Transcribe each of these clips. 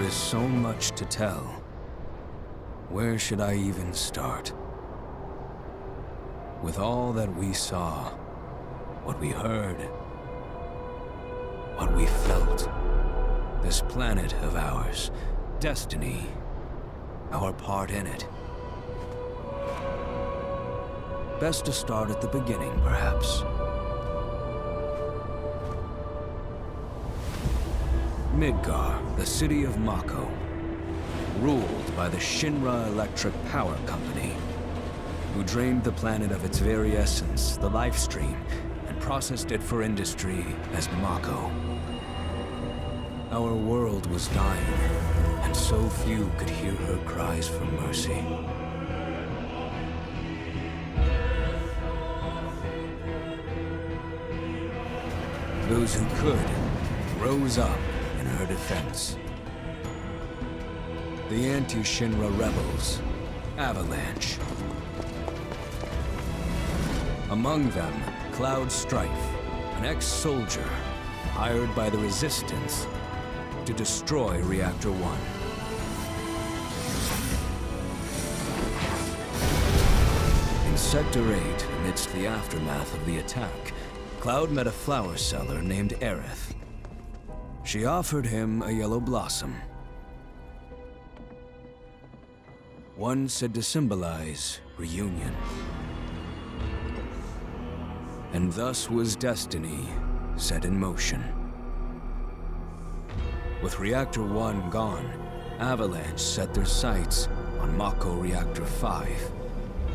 is so much to tell. Where should I even start? With all that we saw, what we heard, what we felt, this planet of ours, destiny, our part in it. Best to start at the beginning, perhaps. Midgar, the city of Mako, ruled by the Shinra Electric Power Company, who drained the planet of its very essence, the life stream, and processed it for industry as Mako. Our world was dying, and so few could hear her cries for mercy. Those who could rose up in her defense. The anti-Shinra rebels, Avalanche. Among them, Cloud Strife, an ex-soldier hired by the Resistance to destroy Reactor 1. In Sector 8, amidst the aftermath of the attack, Cloud met a flower seller named Aerith. She offered him a yellow blossom. One said to symbolize reunion. And thus was destiny set in motion. With Reactor 1 gone, Avalanche set their sights on Mako Reactor 5.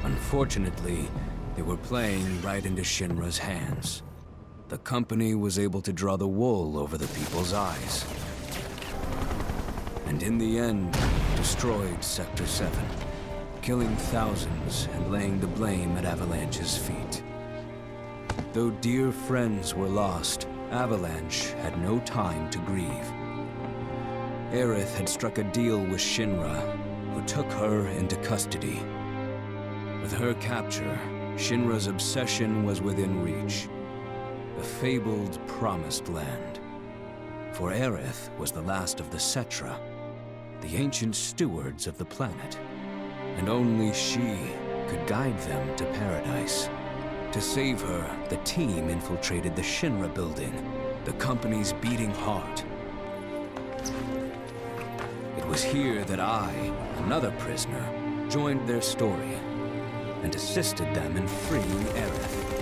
Unfortunately, they were playing right into Shinra's hands. The company was able to draw the wool over the people's eyes. And in the end, destroyed Sector 7, killing thousands and laying the blame at Avalanche's feet. Though dear friends were lost, Avalanche had no time to grieve. Aerith had struck a deal with Shinra, who took her into custody. With her capture, Shinra's obsession was within reach. The fabled Promised Land. For Aerith was the last of the Cetra, the ancient stewards of the planet. And only she could guide them to paradise. To save her, the team infiltrated the Shinra building, the company's beating heart. It was here that I, another prisoner, joined their story and assisted them in freeing Aerith.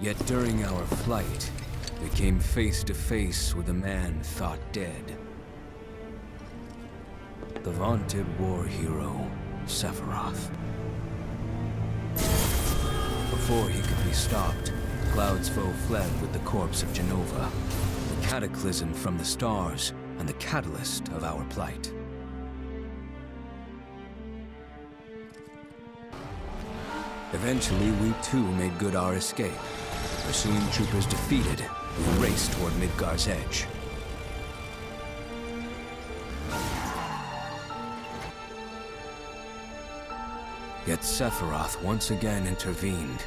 Yet during our flight, we came face to face with a man thought dead. The vaunted war hero, Sephiroth. Before he could be stopped, Cloud's foe fled with the corpse of Genova, the cataclysm from the stars and the catalyst of our plight. Eventually, we too made good our escape. Pursuing troopers defeated, we raced toward Midgar's edge. Yet Sephiroth once again intervened.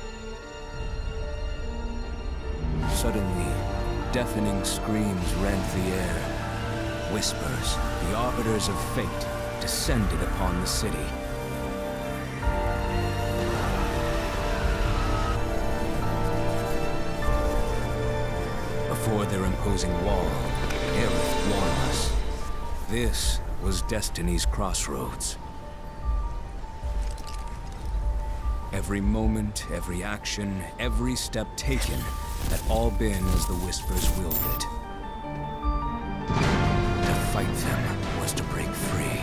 Suddenly, deafening screams rent the air. Whispers, the arbiters of fate, descended upon the city. Before their imposing wall, Aerith warned us. This was Destiny's crossroads. Every moment, every action, every step taken had all been as the Whispers willed it. To fight them was to break free.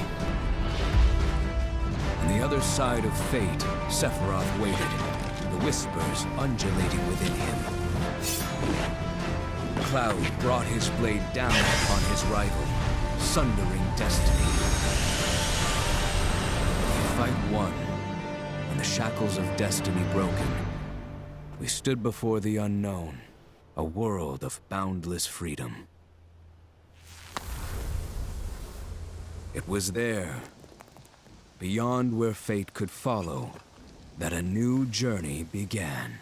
On the other side of fate, Sephiroth waited, the Whispers undulating within him. Cloud brought his blade down upon his rival, sundering destiny. The fight won, and the shackles of destiny broken, we stood before the unknown, a world of boundless freedom. It was there, beyond where fate could follow, that a new journey began.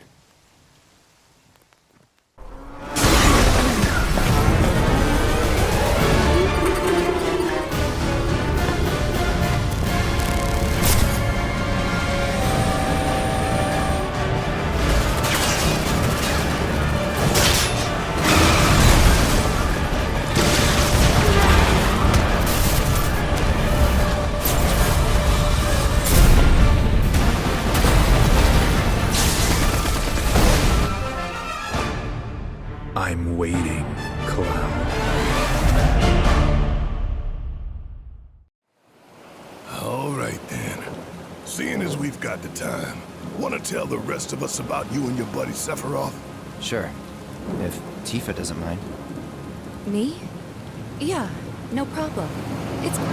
Seeing as we've got the time, want to tell the rest of us about you and your buddy Sephiroth? Sure. If Tifa doesn't mind. Me? Yeah, no problem. It's cool.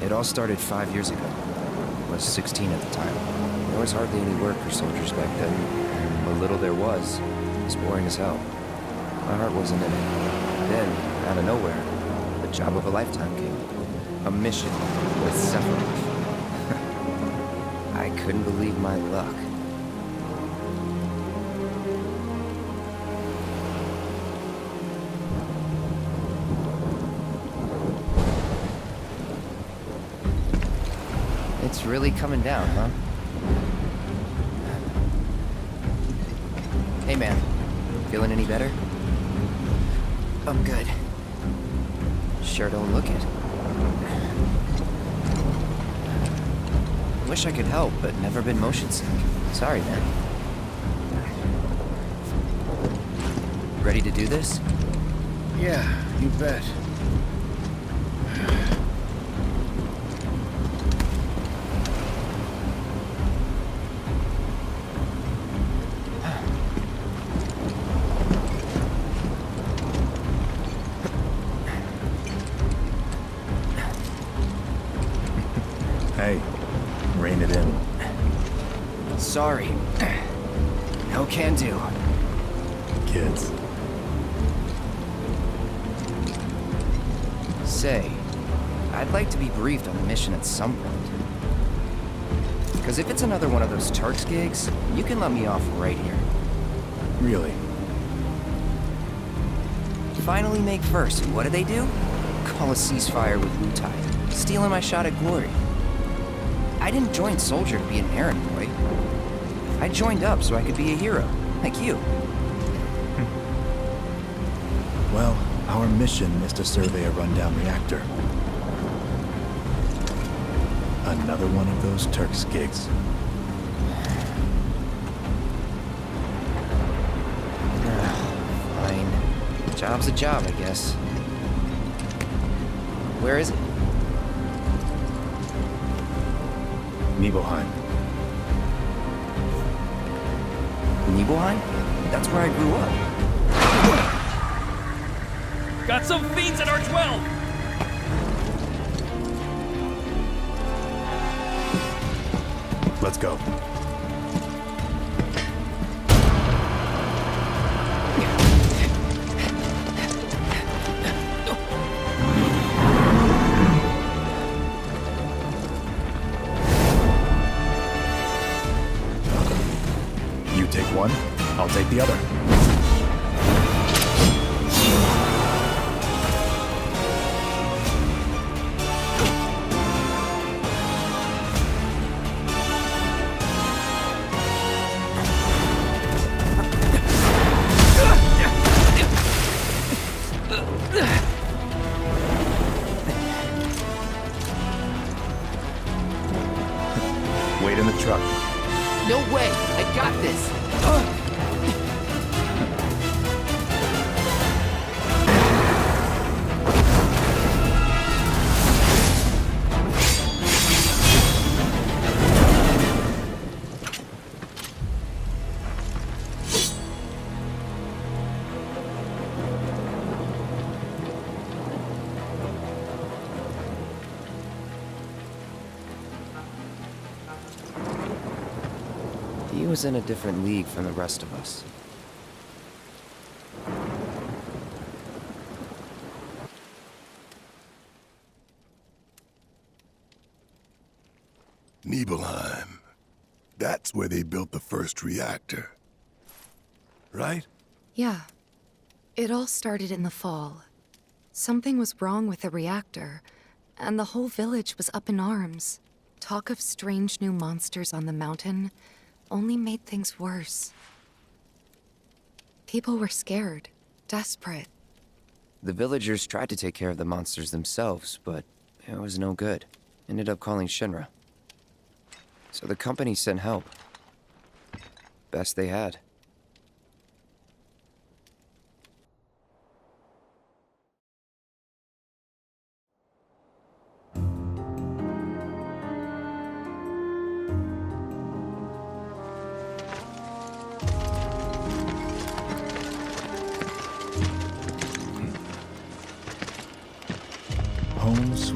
It all started 5 years ago. I was 16 at the time. There was hardly any work for soldiers back then, and what little there was boring as hell. My heart wasn't in it. Then, out of nowhere, the job of a lifetime came. A mission with Sephiroth. I couldn't believe my luck. It's really coming down, huh? Hey, man. Feeling any better? I'm good. Sure don't look it. Wish I could help, but never been motion sick. Sorry, man. Ready to do this? Yeah, you bet. Hey, rein it in. Sorry. No can do. Kids. Say, I'd like to be briefed on the mission at some point. Because if it's another one of those Turks gigs, you can let me off right here. Really? Finally make first, and what do they do? Call a ceasefire with Wutai, stealing my shot at glory. I didn't join Soldier to be an errand boy. I joined up so I could be a hero, like you. Well, our mission is to survey a rundown reactor. Another one of those Turks gigs. Fine. Job's a job, I guess. Where is it? Nibelheim. Nibelheim? That's where I grew up. Got some fiends at R12! Let's go. You take one, I'll take the other. Wait in the truck. No way! I got this! He was in a different league from the rest of us. Nibelheim. That's where they built the first reactor. Right? Yeah. It all started in the fall. Something was wrong with the reactor, and the whole village was up in arms. Talk of strange new monsters on the mountain only made things worse. People were scared, desperate. The villagers tried to take care of the monsters themselves, but it was no good. Ended up calling Shinra. So the company sent help. Best they had.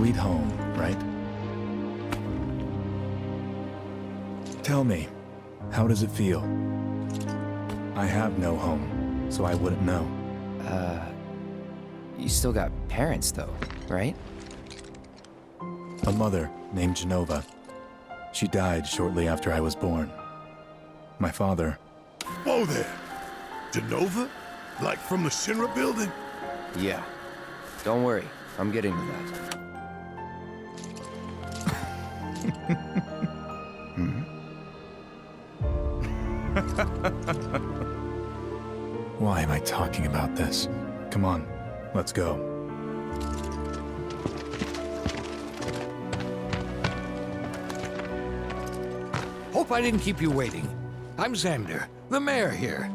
sweet home, right? Tell me, how does it feel? I have no home, so I wouldn't know. You still got parents, though, right? A mother named Genova. She died shortly after I was born. My father... Whoa there! Genova? Like from the Shinra building? Yeah. Don't worry, I'm getting to that. Why am I talking about this? Come on, let's go. Hope I didn't keep you waiting. I'm Xander, the mayor here.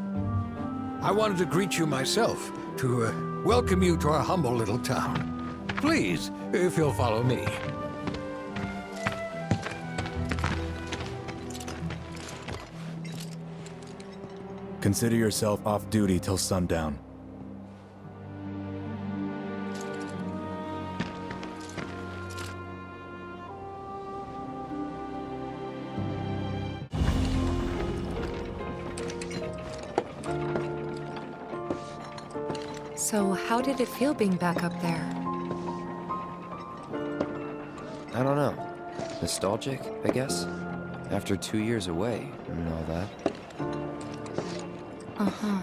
I wanted to greet you myself, to welcome you to our humble little town. Please, if you'll follow me. Consider yourself off duty till sundown. So, how did it feel being back up there? I don't know. Nostalgic, I guess? After 2 years away and all that. Uh-huh.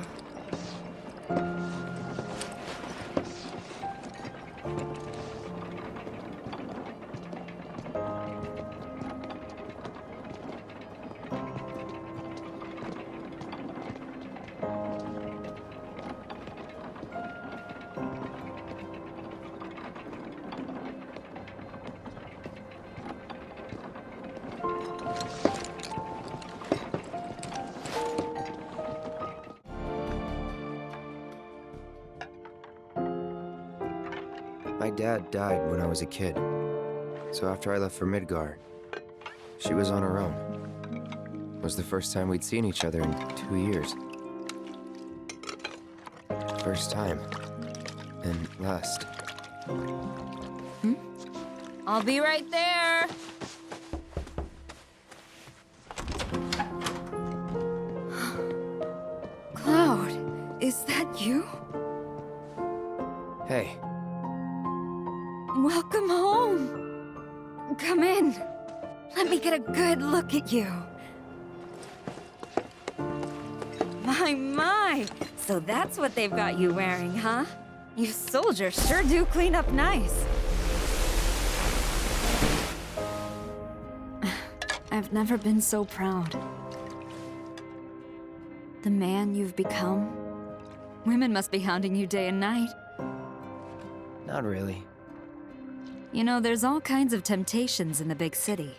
My dad died when I was a kid. So after I left for Midgard, she was on her own. It was the first time we'd seen each other in 2 years. First time. And last. I'll be right there. Cloud, is that you? Hey, Welcome home. Come in. Let me get a good look at you. My. So that's what they've got you wearing, huh? You soldiers sure do clean up nice. I've never been so proud. The man you've become. Women must be hounding you day and night. not really. You know, there's all kinds of temptations in the big city.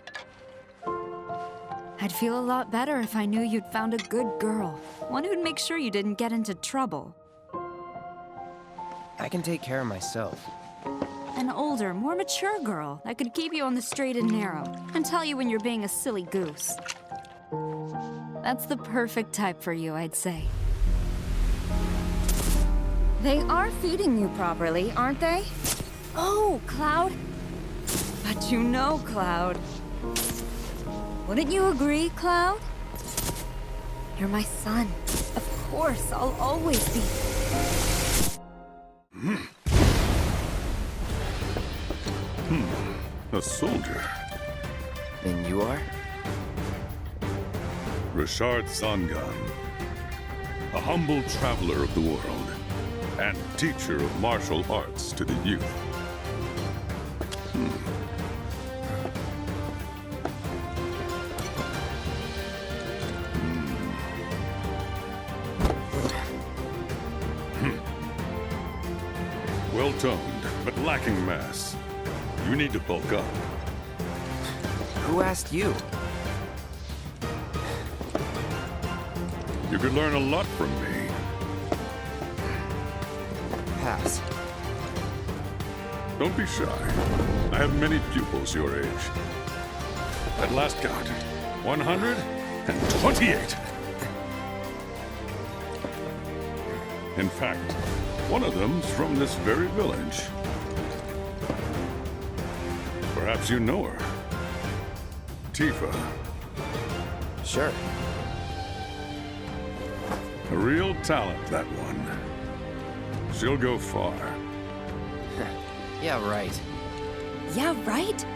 I'd feel a lot better if I knew you'd found a good girl. One who'd make sure you didn't get into trouble. I can take care of myself. An older, more mature girl that could keep you on the straight and narrow and tell you when you're being a silly goose. That's the perfect type for you, I'd say. They are feeding you properly, aren't they? Oh, Cloud. But you know, Cloud. Wouldn't you agree, Cloud? You're my son. Of course, I'll always be. A soldier. And you are? Richard Zangan. A humble traveler of the world, and teacher of martial arts to the youth. Well-toned, but lacking mass. You need to bulk up. Who asked you? You could learn a lot from me. Pass. Don't be shy. I have many pupils your age. At last count, 128. In fact, one of them's from this very village. Perhaps you know her. Tifa. Sure. A real talent, that one. She'll go far. Yeah, right. Yeah, right?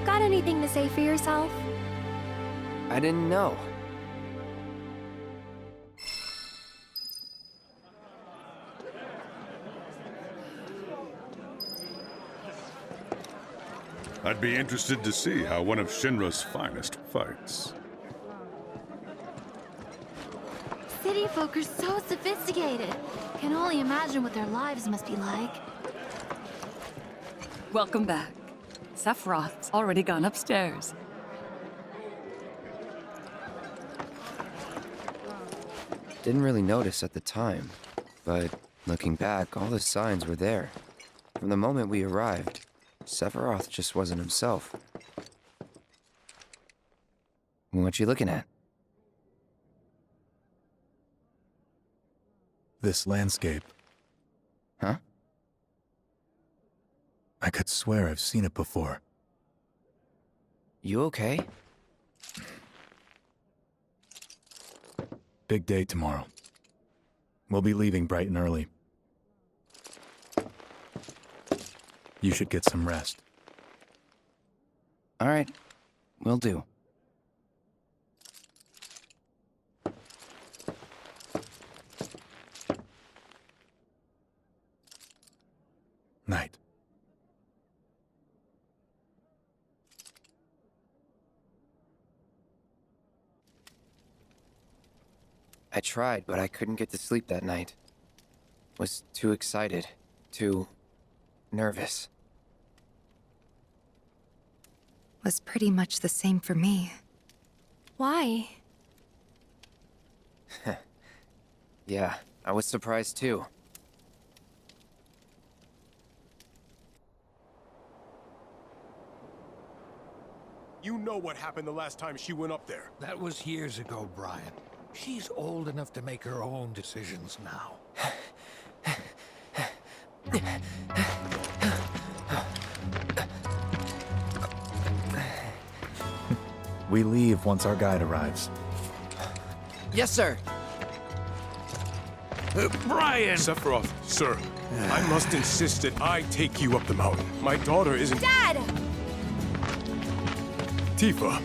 Got anything to say for yourself? I didn't know. I'd be interested to see how one of Shinra's finest fights. City folk are so sophisticated. Can only imagine what their lives must be like. Welcome back. Sephiroth's already gone upstairs. Didn't really notice at the time, but looking back, all the signs were there. From the moment we arrived, Sephiroth just wasn't himself. What you looking at? This landscape. Huh? I could swear I've seen it before. You okay? Big day tomorrow. We'll be leaving bright and early. You should get some rest. All right, will do. Night. I tried, but I couldn't get to sleep that night. Was too excited, too nervous. Was pretty much the same for me. Why? Yeah, I was surprised too. You know what happened the last time she went up there. That was years ago, Brian. She's old enough to make her own decisions now. We leave once our guide arrives. Yes, sir. Brian! Sephiroth, sir, I must insist that I take you up the mountain. My daughter isn't... Dad! Tifa,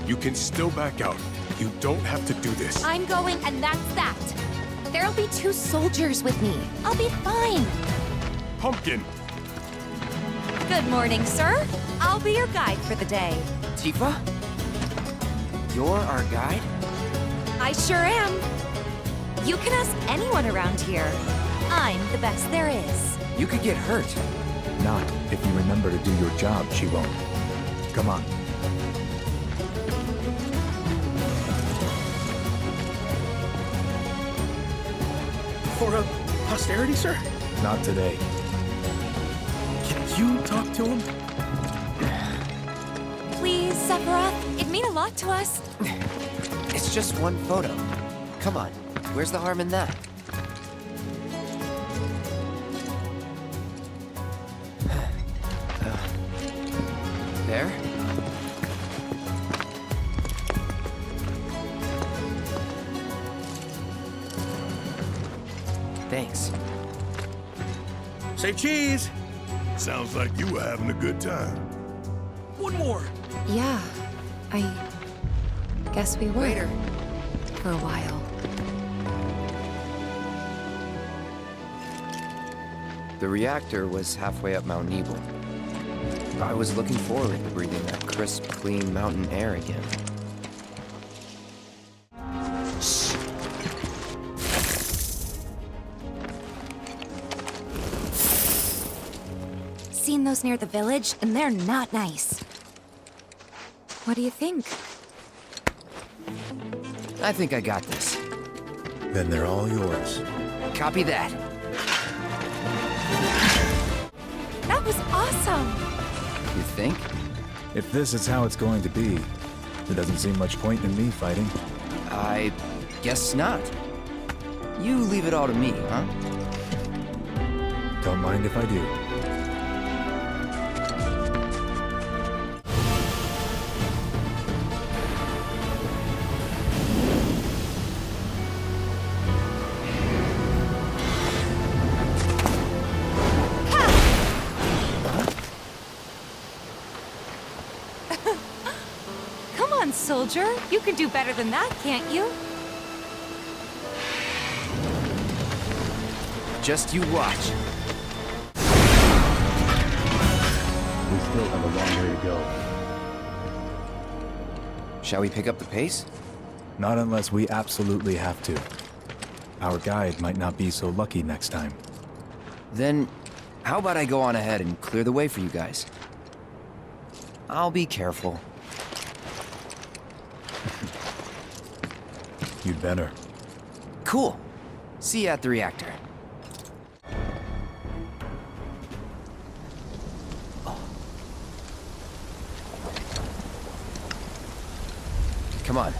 you can still back out. You don't have to do this. I'm going, and that's that. There'll be 2 soldiers with me. I'll be fine. Pumpkin! Good morning, sir. I'll be your guide for the day. Tifa? You're our guide? I sure am. You can ask anyone around here. I'm the best there is. You could get hurt. Not if you remember to do your job, she won't. Come on. For a posterity, sir? Not today. Can you talk to him? Please, Sephiroth. It'd mean a lot to us. It's just one photo. Come on, where's the harm in that? There? Thanks. Say cheese! Sounds like you were having a good time. One more! Yeah, I guess we were. Later. For a while. The reactor was halfway up Mount Nibel. I was looking forward to breathing that crisp, clean mountain air again. Seen those near the village, and they're not nice. What do you think? I think I got this. Then they're all yours. Copy that. That was awesome. You think? If this is how it's going to be, there doesn't seem much point in me fighting. I guess not. You leave it all to me, huh? Don't mind if I do. on, soldier. You can do better than that, can't you? Just you watch. We still have a long way to go. Shall we pick up the pace? Not unless we absolutely have to. Our guide might not be so lucky next time. Then, how about I go on ahead and clear the way for you guys? I'll be careful. You'd better. Cool. See you at the reactor. Come on.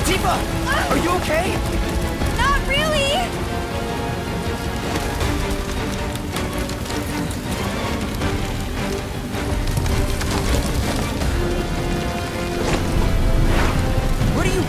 Tifa! Are you okay? Not really! What are you...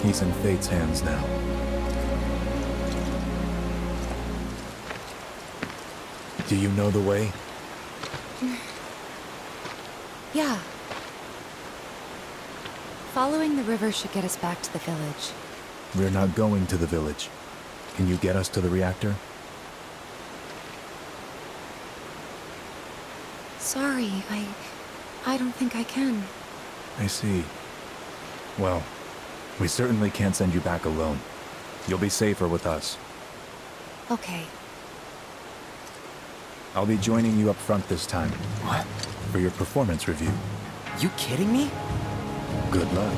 He's in Fate's hands now. Do you know the way? Yeah. Following the river should get us back to the village. We're not going to the village. Can you get us to the reactor? Sorry, I don't think I can. I see. Well, we certainly can't send you back alone. You'll be safer with us. Okay. I'll be joining you up front this time. What? For your performance review. You kidding me? Good luck.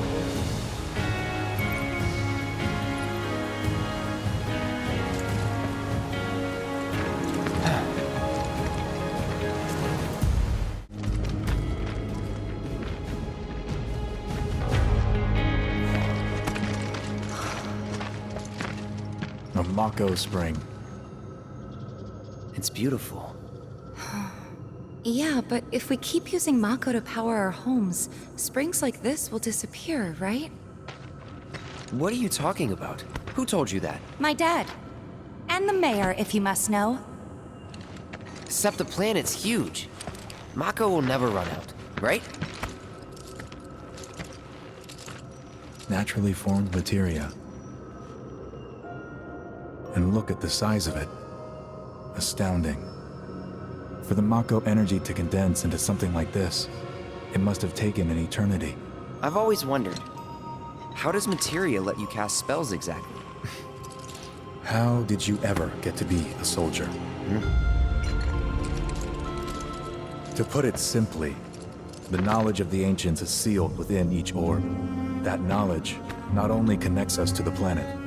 A Mako Spring. It's beautiful. Yeah, but if we keep using Mako to power our homes, springs like this will disappear, right? What are you talking about? Who told you that? My dad. And the mayor, if you must know. Except the planet's huge. Mako will never run out, right? Naturally formed materia. And look at the size of it. Astounding. For the Mako energy to condense into something like this, it must have taken an eternity. I've always wondered, how does materia let you cast spells exactly? How did you ever get to be a soldier? To put it simply, the knowledge of the ancients is sealed within each orb. That knowledge not only connects us to the planet,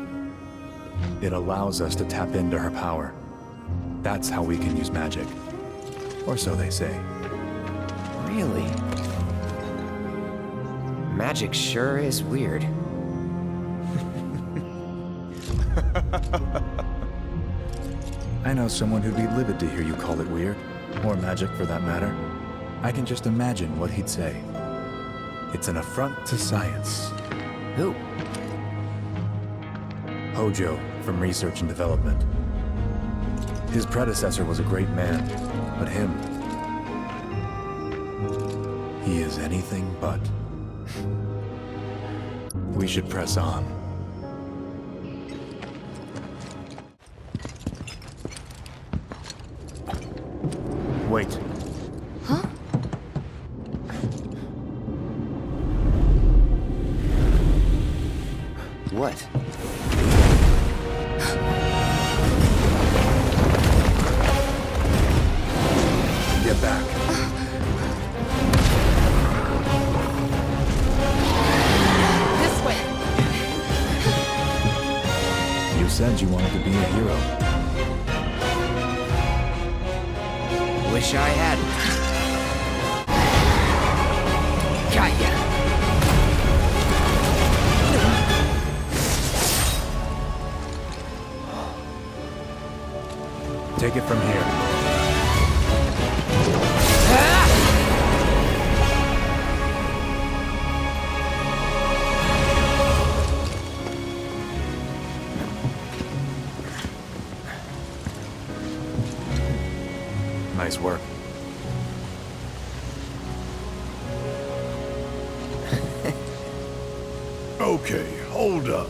it allows us to tap into her power. That's how we can use magic. Or so they say. Really? Magic sure is weird. I know someone who'd be livid to hear you call it weird, or magic for that matter. I can just imagine what he'd say. It's an affront to science. Who? Hojo, from Research and Development. His predecessor was a great man, but him... he is anything but. We should press on. Wait. Huh? What? Get back. This way. You said you wanted to be a hero. Wish I hadn't. Got ya. Take it from here. Nice work. Okay, hold up.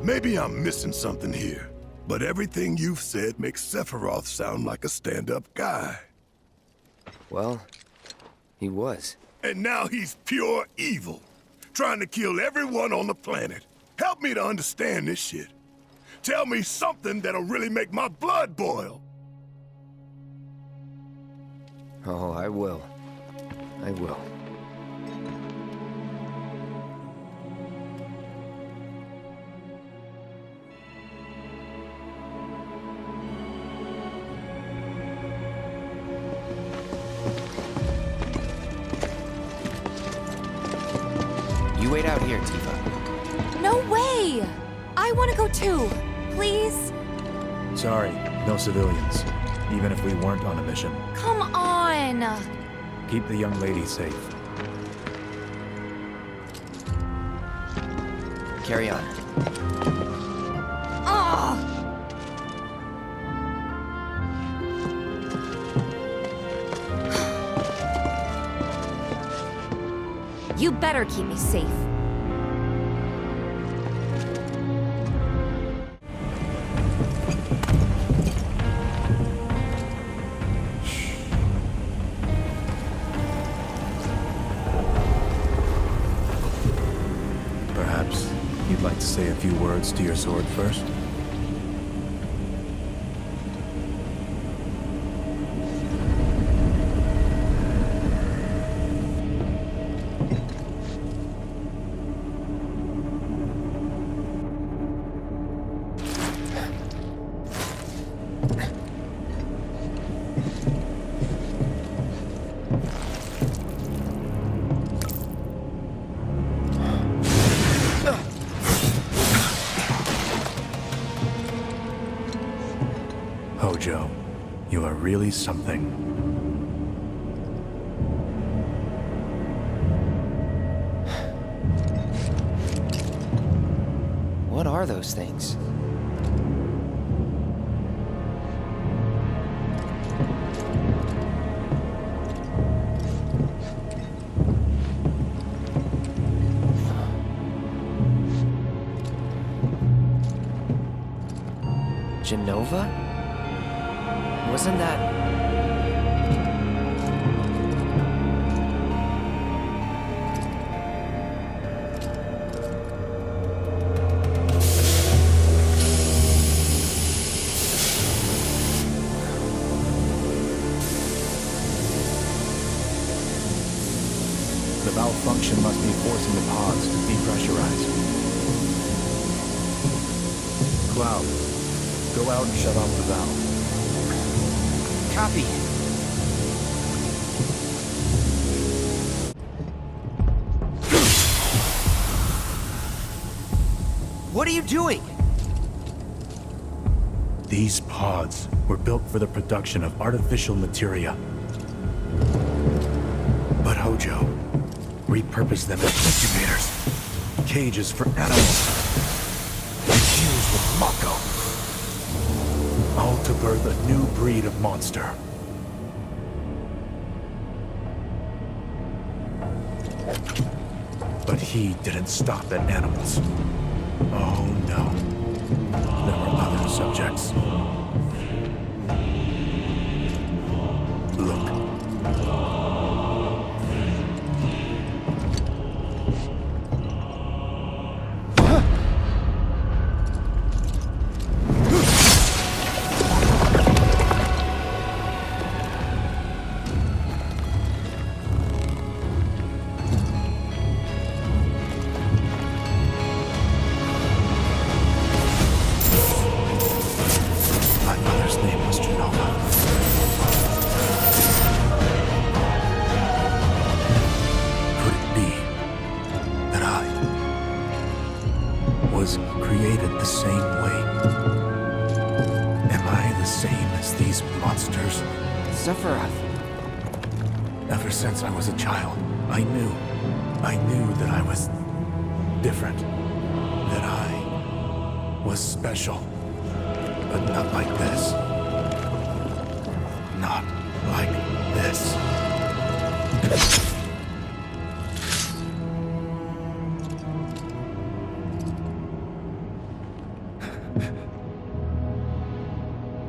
Maybe I'm missing something here, but everything you've said makes Sephiroth sound like a stand-up guy. Well, he was. And now he's pure evil, trying to kill everyone on the planet. Help me to understand this shit. Tell me something that'll really make my blood boil. Oh, I will. I will. You wait out here, Tifa. No way! I want to go too. Please? Sorry, no civilians. Even if we weren't on a mission. Come on! Keep the young lady safe. Carry on. Ugh! You better keep me safe. Perhaps you'd like to say a few words to your sword first? Hojo, you are really something. What are those things? Genova? Wasn't that... The malfunction must be forcing the pods to depressurize. Cloud, go out and shut off the valve. Copy. What are you doing? These pods were built for the production of artificial materia. But Hojo, repurpose them as incubators, cages for animals, infused with Mako, all to birth a new breed of monster. But he didn't stop at animals. Oh no. There were other subjects. Look. Sephiroth. Ever since I was a child, I knew that I was different, that I was special, but not like this. Not like this.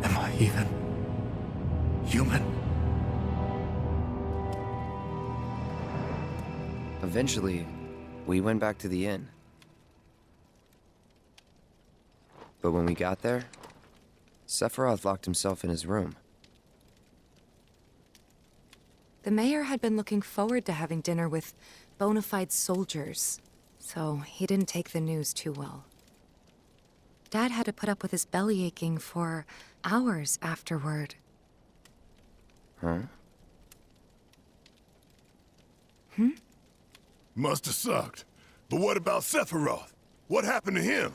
Am I even human? Eventually, we went back to the inn. But when we got there, Sephiroth locked himself in his room. The mayor had been looking forward to having dinner with bona fide soldiers, so he didn't take the news too well. Dad had to put up with his belly aching for hours afterward. Huh? Must have sucked. But what about Sephiroth? What happened to him?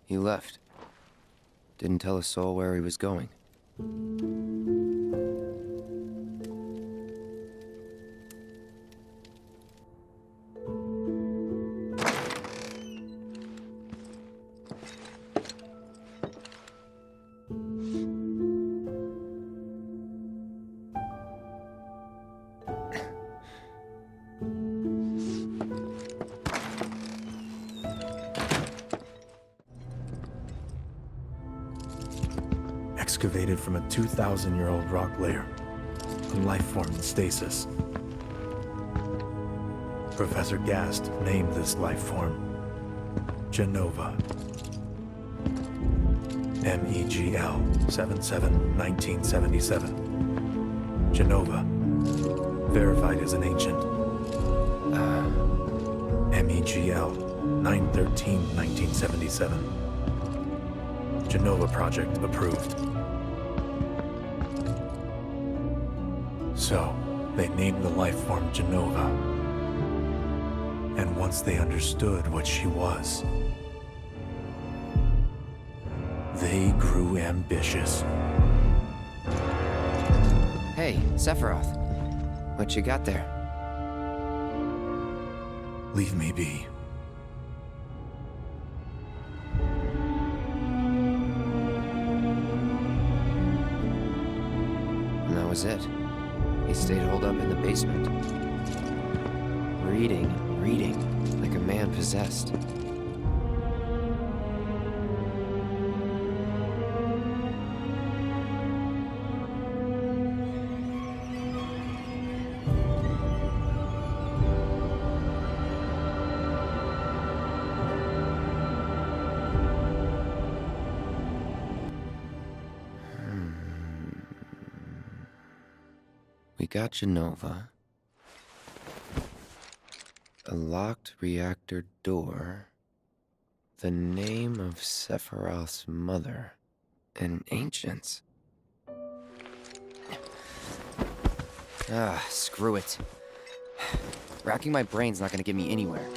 He left. Didn't tell a soul where he was going. Excavated from a 2,000-year-old rock layer, a life form in stasis. Professor Gast named this life form Genova. MEGL 77-1977. Genova. Verified as an ancient. MEGL 9/13/1977. Genova project approved. So, they named the life form Genova. And once they understood what she was, they grew ambitious. Hey, Sephiroth. What you got there? Leave me be. And that was it. He stayed holed up in the basement. Reading, like a man possessed. We got Genova. A locked reactor door. The name of Sephiroth's mother. And ancients. Screw it. Racking my brain's not gonna get me anywhere.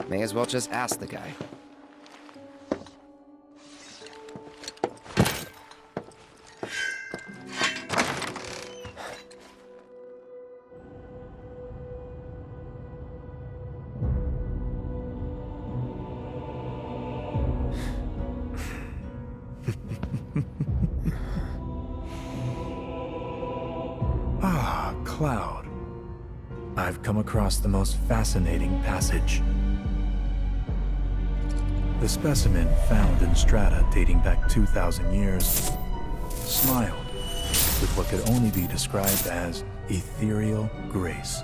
May as well just ask the guy. Cloud, I've come across the most fascinating passage. The specimen found in strata dating back 2,000 years smiled with what could only be described as ethereal grace.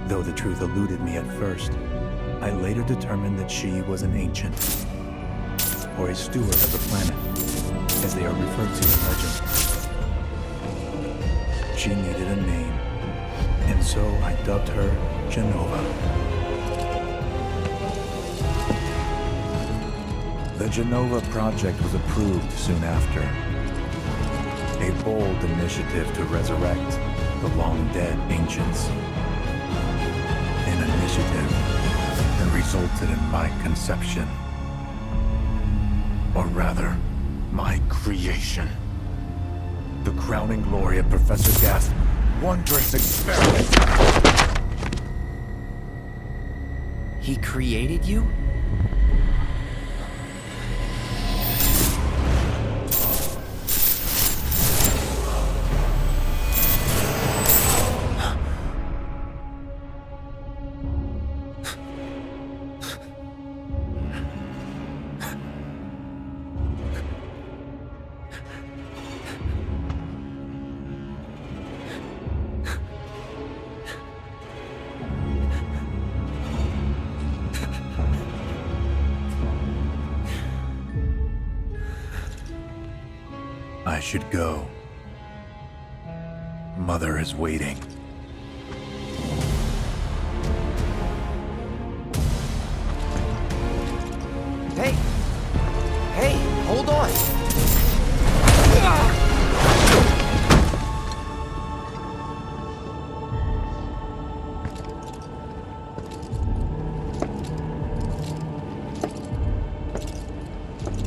Though the truth eluded me at first, I later determined that she was an ancient, or a steward of the planet, as they are referred to in legend. She needed a name, and so I dubbed her Jenova. The Jenova project was approved soon after. A bold initiative to resurrect the long-dead ancients. An initiative that resulted in my conception. Or rather, my creation. The crowning glory of Professor Gasp's wondrous experiment. He created you? I should go. Mother is waiting. Hey! Hey, hold on!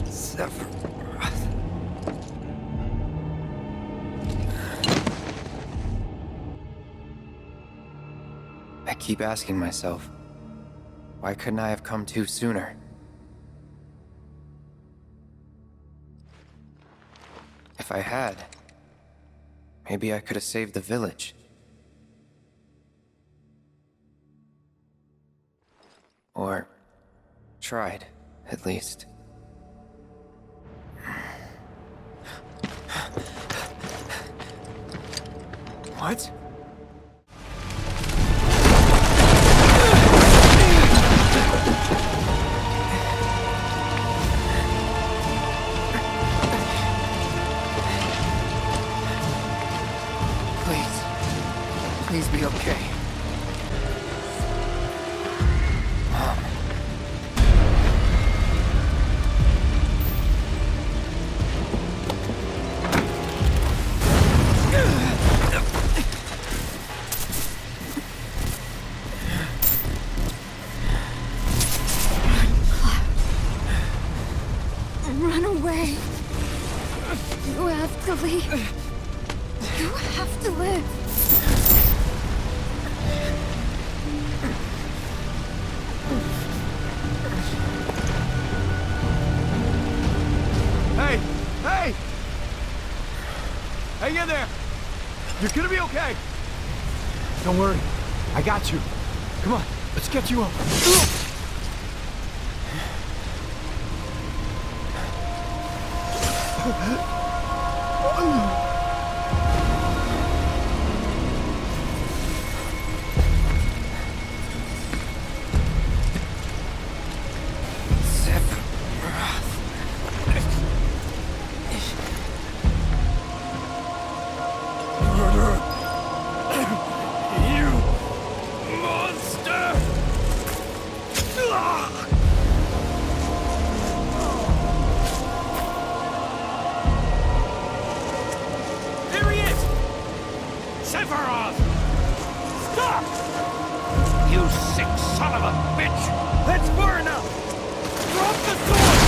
Sephiroth. I keep asking myself, why couldn't I have come to sooner? If I had, maybe I could have saved the village. Or tried, at least. What? Please be okay. Mom. Run away. You have to leave. You have to live. Hey! Hey! Hang in there! You're gonna be okay! Don't worry. I got you. Come on, let's get you up. Sephiroth! Stop! You sick son of a bitch! That's far enough! Drop the sword!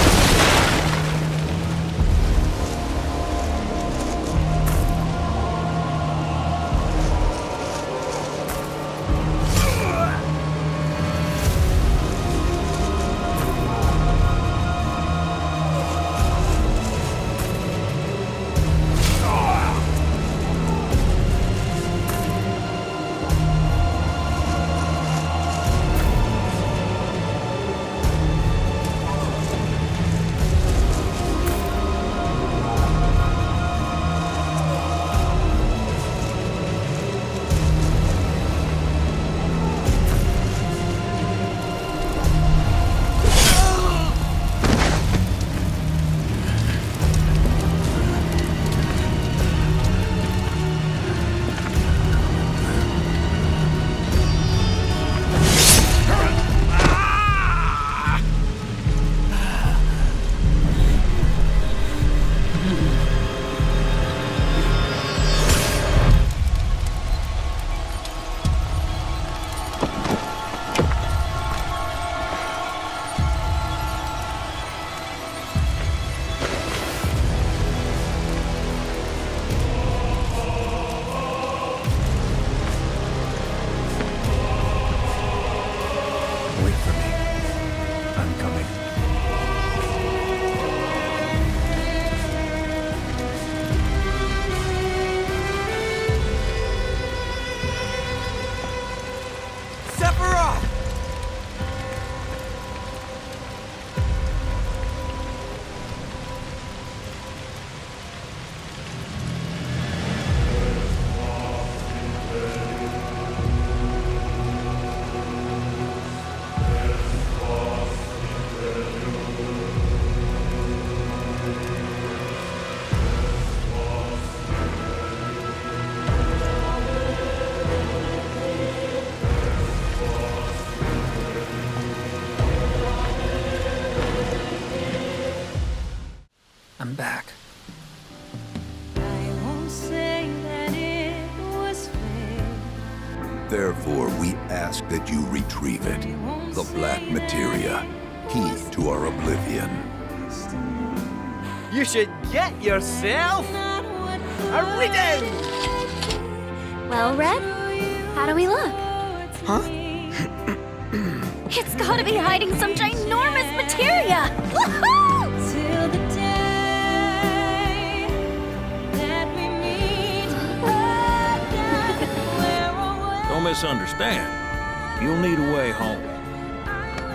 back. Therefore, we ask that you retrieve it. The Black Materia, key to our oblivion. You should get yourself a reading! Well, Red, how do we look? Huh? It's gotta be hiding some ginormous materia! Woohoo! Don't misunderstand. You'll need a way home.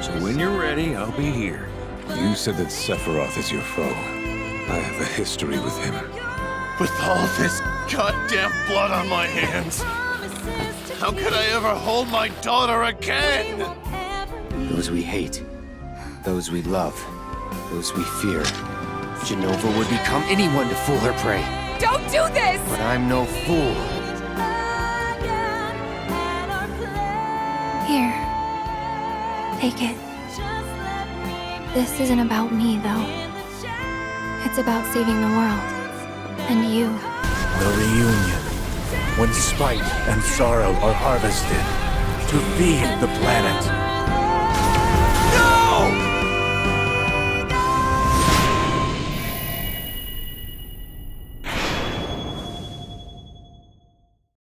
So when you're ready, I'll be here. You said that Sephiroth is your foe. I have a history with him. With all this goddamn blood on my hands, how could I ever hold my daughter again? Those we hate, those we love, those we fear. Jenova would become anyone to fool her prey. Don't do this! But I'm no fool. Here. Take it. This isn't about me, though. It's about saving the world. And you. The reunion. When spite and sorrow are harvested to feed the planet.